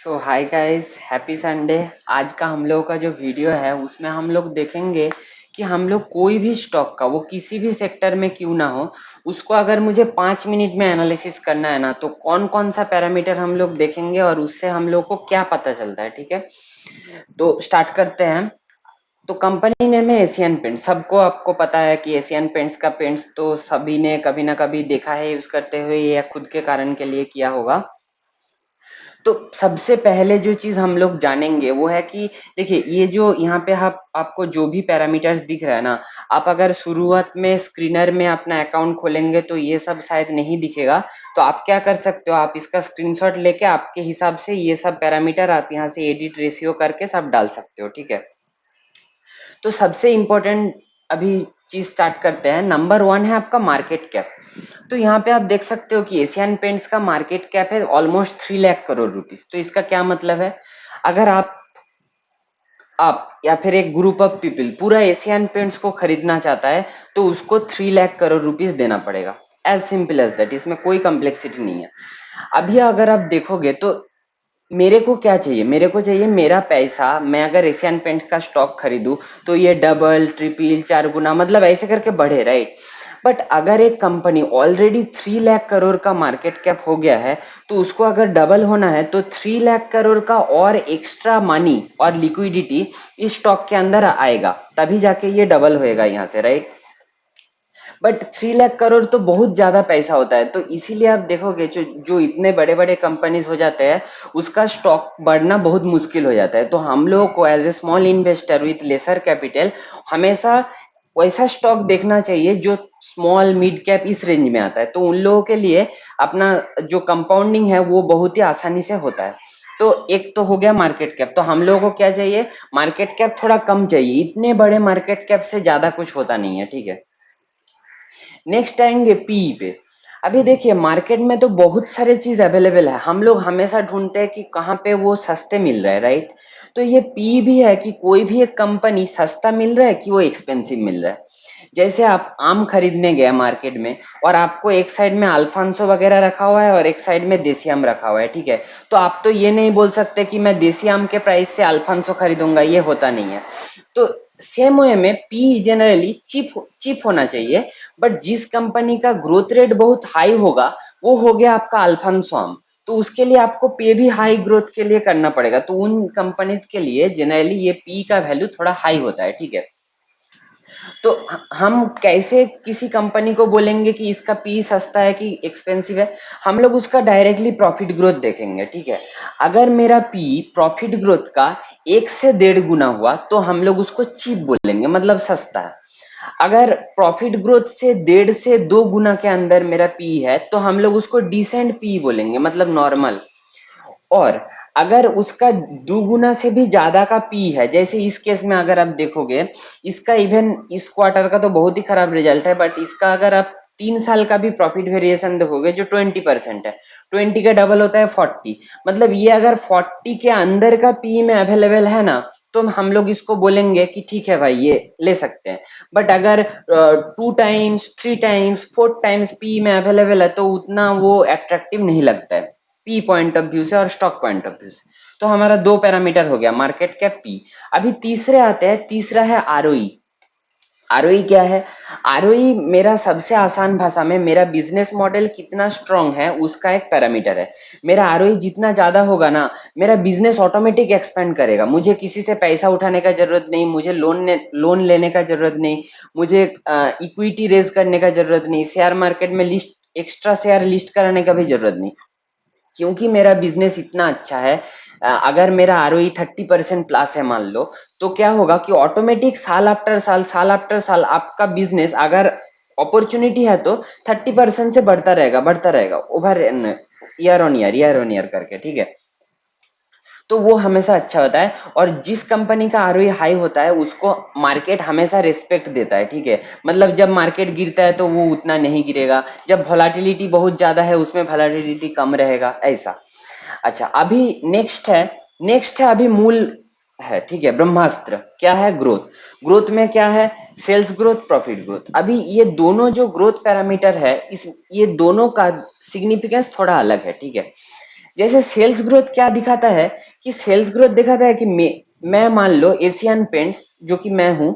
सो hi guys, happy Sunday. आज का हम लोगों का जो वीडियो है उसमें हम लोग देखेंगे कि हम लोग कोई भी स्टॉक का, वो किसी भी सेक्टर में क्यों ना हो, उसको अगर मुझे 5 मिनट में एनालिसिस करना है ना, तो कौन कौन सा पैरामीटर हम लोग देखेंगे और उससे हम लोग को क्या पता चलता है। ठीक है, तो स्टार्ट करते हैं। तो कंपनी नेम है एशियन पेंट। सबको आपको पता है कि एशियन पेंट्स का पेंट्स तो सभी ने कभी ना कभी देखा है यूज करते हुए, या खुद के कारण के लिए किया होगा। तो सबसे पहले जो चीज हम लोग जानेंगे वो है कि देखिए, ये जो यहाँ पे आपको जो भी पैरामीटर्स दिख रहा है ना, आप अगर शुरुआत में स्क्रीनर में अपना अकाउंट खोलेंगे तो ये सब शायद नहीं दिखेगा। तो आप क्या कर सकते हो, आप इसका स्क्रीनशॉट लेके आपके हिसाब से ये सब पैरामीटर आप यहाँ से एडिट रेशियो करके सब डाल सकते हो। ठीक है, तो सबसे इम्पोर्टेंट अभी चीज स्टार्ट करते हैं। नंबर वन है आपका मार्केट कैप। तो यहाँ पे आप देख सकते हो कि एशियन पेंट्स का मार्केट कैप है ऑलमोस्ट 3 लाख करोड़ रुपीस। तो इसका क्या मतलब है, अगर आप या फिर एक ग्रुप ऑफ पीपल पूरा एशियन पेंट्स को खरीदना चाहता है तो उसको 3 लाख करोड़ रुपीस देना पड़ेगा। एज सिंपल एज दैट, इसमें कोई कम्प्लेक्सिटी नहीं है। अभी अगर आप देखोगे तो मेरे को क्या चाहिए, मेरे को चाहिए मेरा पैसा, मैं अगर एशियन पेंट का स्टॉक खरीदूं तो ये डबल ट्रिपल 4 गुना मतलब ऐसे करके बढ़े, राइट। बट अगर एक कंपनी ऑलरेडी 3 लाख करोड़ का मार्केट कैप हो गया है, तो उसको अगर डबल होना है तो 3 लाख करोड़ का और एक्स्ट्रा मनी और लिक्विडिटी इस स्टॉक के अंदर आएगा, तभी जाके ये डबल होएगा यहाँ से, राइट। बट 3 लाख करोड़ तो बहुत ज्यादा पैसा होता है, तो इसीलिए आप देखोगे जो जो इतने बड़े बड़े कंपनीज हो जाते हैं उसका स्टॉक बढ़ना बहुत मुश्किल हो जाता है। तो हम लोगों को as a small investor with lesser capital हमेशा वैसा स्टॉक देखना चाहिए जो स्मॉल मिड कैप इस रेंज में आता है। तो उन लोगों के लिए अपना जो कंपाउंडिंग है वो बहुत ही आसानी से होता है। तो एक तो हो गया मार्केट कैप। तो हम लोगों को क्या चाहिए, मार्केट कैप थोड़ा कम चाहिए, इतने बड़े मार्केट कैप से ज्यादा कुछ होता नहीं है। ठीक है, नेक्स्ट आएंगे पीई पे। अभी देखिए, मार्केट में तो बहुत सारे चीज अवेलेबल है, हम लोग हमेशा ढूंढते हैं कि कहाँ पे वो सस्ते मिल रहा है, राइट। तो ये पी भी है कि कोई भी एक कंपनी सस्ता मिल रहा है कि वो एक्सपेंसिव मिल रहा है। जैसे आप आम खरीदने गए मार्केट में और आपको एक साइड में अल्फांसो वगैरह रखा हुआ है और एक साइड में देसी आम रखा हुआ है, ठीक है। तो आप तो ये नहीं बोल सकते कि मैं देसी आम के प्राइस से अल्फांसो खरीदूंगा, ये होता नहीं है। तो सेम वे में पी जनरली चीप चीप होना चाहिए। बट जिस कंपनी का ग्रोथ रेट बहुत हाई होगा वो हो गया आपका अल्फांसो आम। तो उसके लिए आपको पे भी हाई ग्रोथ के लिए करना पड़ेगा, तो उन कंपनीज के लिए जनरली ये पी का वैल्यू थोड़ा हाई होता है। ठीक है, तो हम कैसे किसी कंपनी को बोलेंगे कि इसका पी सस्ता है कि एक्सपेंसिव है, हम लोग उसका डायरेक्टली प्रॉफिट ग्रोथ देखेंगे। ठीक है, अगर मेरा पी प्रॉफिट ग्रोथ का 1 से 1.5 गुना हुआ तो हम लोग उसको चीप बोलेंगे, मतलब सस्ता है। अगर प्रॉफिट ग्रोथ से 1.5 से 2 गुना के अंदर मेरा पी है तो हम लोग उसको डिसेंट पी बोलेंगे, मतलब नॉर्मल। और अगर उसका 2 गुना से भी ज्यादा का पी है, जैसे इस केस में अगर आप देखोगे, इसका इवन इस क्वार्टर का तो बहुत ही खराब रिजल्ट है, बट इसका अगर आप 3 साल का भी प्रॉफिट वेरिएशन देखोगे जो 20% है, 20 का डबल होता है 40। मतलब ये अगर 40 के अंदर का पी में अवेलेबल है ना, तो हम लोग इसको बोलेंगे कि ठीक है भाई, ये ले सकते हैं। बट अगर 2 टाइम्स 3 टाइम्स 4 टाइम्स पी में अवेलेबल है तो उतना वो अट्रैक्टिव नहीं लगता है पी पॉइंट ऑफ व्यू से और स्टॉक पॉइंट ऑफ व्यू से। तो हमारा दो पैरामीटर हो गया, मार्केट कैप, पी। अभी तीसरे आते हैं, तीसरा है आरओई। आरओई क्या है, आरओई मेरा सबसे आसान भाषा में मेरा बिजनेस मॉडल कितना स्ट्रांग है उसका एक पैरामीटर है। मेरा आरओई जितना ज्यादा होगा ना, मेरा बिजनेस ऑटोमेटिक एक्सपेंड करेगा, मुझे किसी से पैसा उठाने का जरूरत नहीं, मुझे लोन लेने का जरूरत नहीं, मुझे इक्विटी रेज करने का जरूरत नहीं, शेयर मार्केट में लिस्ट एक्स्ट्रा शेयर लिस्ट कराने का भी जरूरत नहीं। क्योंकि मेरा बिजनेस इतना अच्छा है, अगर मेरा आरओई 30% प्लस है मान लो, तो क्या होगा कि ऑटोमेटिक साल आफ्टर साल आपका बिजनेस, अगर अपॉर्चुनिटी है तो 30% से बढ़ता रहेगा ओवर ईयर ऑन ईयर करके। ठीक है, तो वो हमेशा अच्छा होता है। और जिस कंपनी का आरओई हाई होता है उसको मार्केट हमेशा रिस्पेक्ट देता है। ठीक है, मतलब जब मार्केट गिरता है तो वो उतना नहीं गिरेगा, जब वोलाटिलिटी बहुत ज्यादा है उसमें वोलाटिलिटी कम रहेगा, ऐसा। अच्छा, अभी नेक्स्ट है अभी मूल है, ठीक है, ब्रह्मास्त्र क्या है, ग्रोथ। ग्रोथ में क्या है, सेल्स ग्रोथ, प्रॉफिट ग्रोथ। अभी ये दोनों जो ग्रोथ पैरामीटर है, इस ये दोनों का सिग्निफिकेंस थोड़ा अलग है। ठीक है, जैसे सेल्स ग्रोथ क्या दिखाता है कि सेल्स ग्रोथ दिखाता है कि मैं मान लो एशियन पेंट्स जो कि मैं हूँ,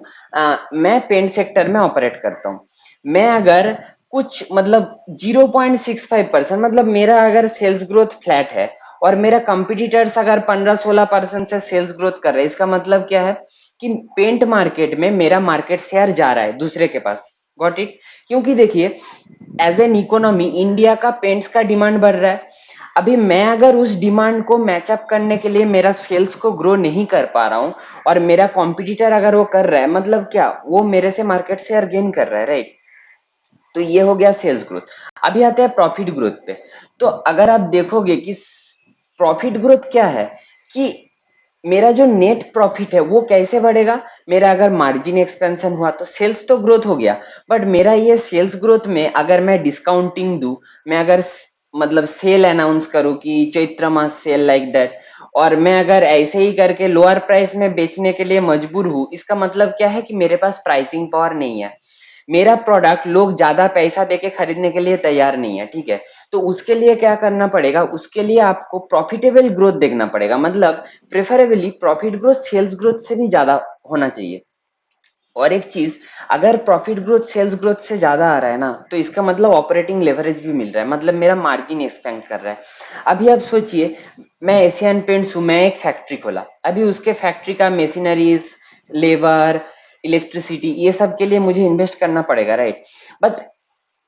मैं पेंट सेक्टर में ऑपरेट करता हूँ। मैं अगर कुछ मतलब 0.65% मतलब मेरा अगर सेल्स ग्रोथ फ्लैट है और मेरा कंपटीटर्स अगर 15-16% से सेल्स ग्रोथ कर रहे हैं, इसका मतलब क्या है कि पेंट मार्केट में मेरा मार्केट शेयर जा रहा है दूसरे के पास। Got it? क्योंकि देखिए एज एन इकोनॉमी इंडिया का पेंट्स का डिमांड बढ़ रहा है। अभी मैं अगर उस डिमांड को मैचअप करने के लिए मेरा सेल्स को ग्रो नहीं कर पा रहा हूँ और मेरा कॉम्पिटिटर अगर वो कर रहा है, मतलब क्या वो मेरे से मार्केट शेयर गेन कर रहा है, राइट? तो ये हो गया सेल्स ग्रोथ। अभी आते हैं प्रॉफिट ग्रोथ पे। तो अगर आप देखोगे कि प्रॉफिट ग्रोथ क्या है कि मेरा जो नेट प्रॉफिट है वो कैसे बढ़ेगा। मेरा अगर मार्जिन एक्सपेंशन हुआ तो सेल्स तो ग्रोथ हो गया, बट मेरा ये सेल्स ग्रोथ में अगर मैं डिस्काउंटिंग दूं, मैं अगर मतलब सेल अनाउंस करूं कि चैत्र मास सेल लाइक दैट, और मैं अगर ऐसे ही करके लोअर प्राइस में बेचने के लिए मजबूर हूं, इसका मतलब क्या है कि मेरे पास प्राइसिंग पावर नहीं है। मेरा प्रोडक्ट लोग ज्यादा पैसा देके खरीदने के लिए तैयार नहीं है, ठीक है? तो उसके लिए क्या करना पड़ेगा, उसके लिए आपको प्रॉफिटेबल ग्रोथ देखना पड़ेगा। मतलब preferably profit growth sales growth से भी ज्यादा होना चाहिए। और एक चीज, अगर प्रॉफिट ग्रोथ सेल्स ग्रोथ से ज्यादा आ रहा है ना, तो इसका मतलब ऑपरेटिंग लेवरेज भी मिल रहा है, मतलब मेरा मार्जिन एक्सपेंड कर रहा है। अभी आप सोचिए, मैं एशियन पेंट्स हूं, मैं एक फैक्ट्री खोला, अभी उसके फैक्ट्री का मशीनरीज, लेबर, इलेक्ट्रिसिटी, ये सब के लिए मुझे इन्वेस्ट करना पड़ेगा, राइट? बट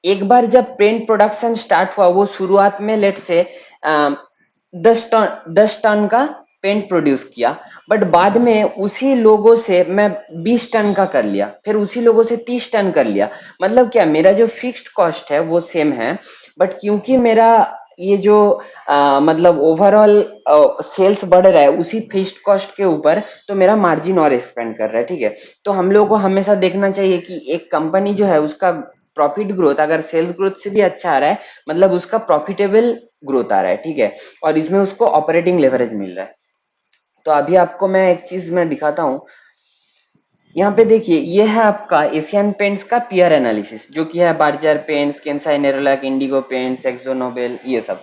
एक बार जब पेंट प्रोडक्शन स्टार्ट हुआ, वो शुरुआत में लेट से 10 टन का पेंट प्रोड्यूस किया, बट बाद में उसी लोगों से मैं 20 टन का कर लिया, फिर उसी लोगों से 30 टन कर लिया। मतलब क्या, मेरा जो फिक्स्ड कॉस्ट है वो सेम है, बट क्योंकि मेरा ये जो मतलब ओवरऑल सेल्स बढ़ रहा है उसी फिक्स्ड कॉस्ट के ऊपर, तो मेरा मार्जिन और एक्सपेंड कर रहा है, ठीक है? तो हम लोगों को हमेशा देखना चाहिए कि एक कंपनी जो है उसका प्रॉफिट ग्रोथ अगर सेल्स ग्रोथ से भी अच्छा आ रहा है, मतलब उसका प्रॉफिटेबल ग्रोथ आ रहा है, ठीक है? और इसमें उसको ऑपरेटिंग लेवरेज मिल रहा है। तो अभी आपको मैं एक चीज मैं दिखाता हूँ। यहाँ पे देखिए, ये है आपका एशियन पेंट्स का पीयर एनालिसिस, जो कि है Berger Paints, Kansai Nerolac, Indigo Paints, Akzo Nobel, ये सब।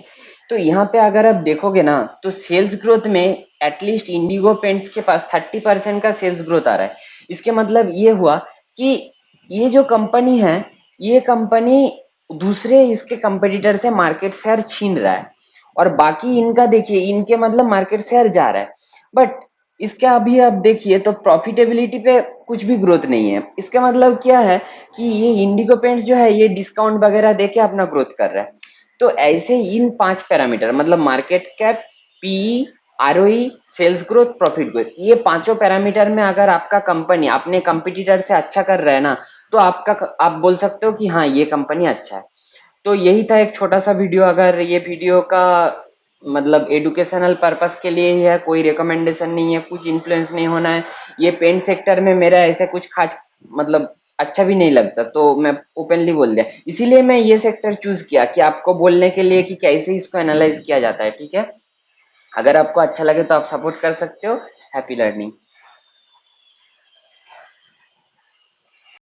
तो यहाँ पे अगर आप देखोगे ना, तो सेल्स ग्रोथ में एटलीस्ट इंडिगो पेंट्स के पास 30% का सेल्स ग्रोथ आ रहा है। इसके मतलब ये हुआ कि ये जो कंपनी है, ये कंपनी दूसरे इसके कंपटीटर से मार्केट शेयर छीन रहा है, और बाकी इनका देखिए, इनके मतलब मार्केट शेयर जा रहा है। बट इसका अभी आप देखिए तो प्रॉफिटेबिलिटी पे कुछ भी ग्रोथ नहीं है। इसका मतलब क्या है कि ये इंडिगो पेंट्स जो है ये डिस्काउंट वगैरह देके अपना ग्रोथ कर रहा है। तो ऐसे इन 5 पैरामीटर, मतलब market cap, PE, ROE, sales growth, profit growth, ये पांचों पैरामीटर में अगर आपका कंपनी अपने कंपटीटर से अच्छा कर रहा है ना, तो आपका आप बोल सकते हो कि हाँ ये कंपनी अच्छा है। तो यही था एक छोटा सा वीडियो। अगर ये वीडियो का मतलब एडुकेशनल पर्पस के लिए ही है, कोई रिकमेंडेशन नहीं है, कुछ इन्फ्लुएंस नहीं होना है। ये पेंट सेक्टर में मेरा ऐसे कुछ खास मतलब अच्छा भी नहीं लगता, तो मैं ओपनली बोल दिया। इसीलिए मैं ये सेक्टर चूज किया कि आपको बोलने के लिए कि कैसे इसको एनालाइज किया जाता है, ठीक है? अगर आपको अच्छा लगे तो आप सपोर्ट कर सकते हो। Happy learning.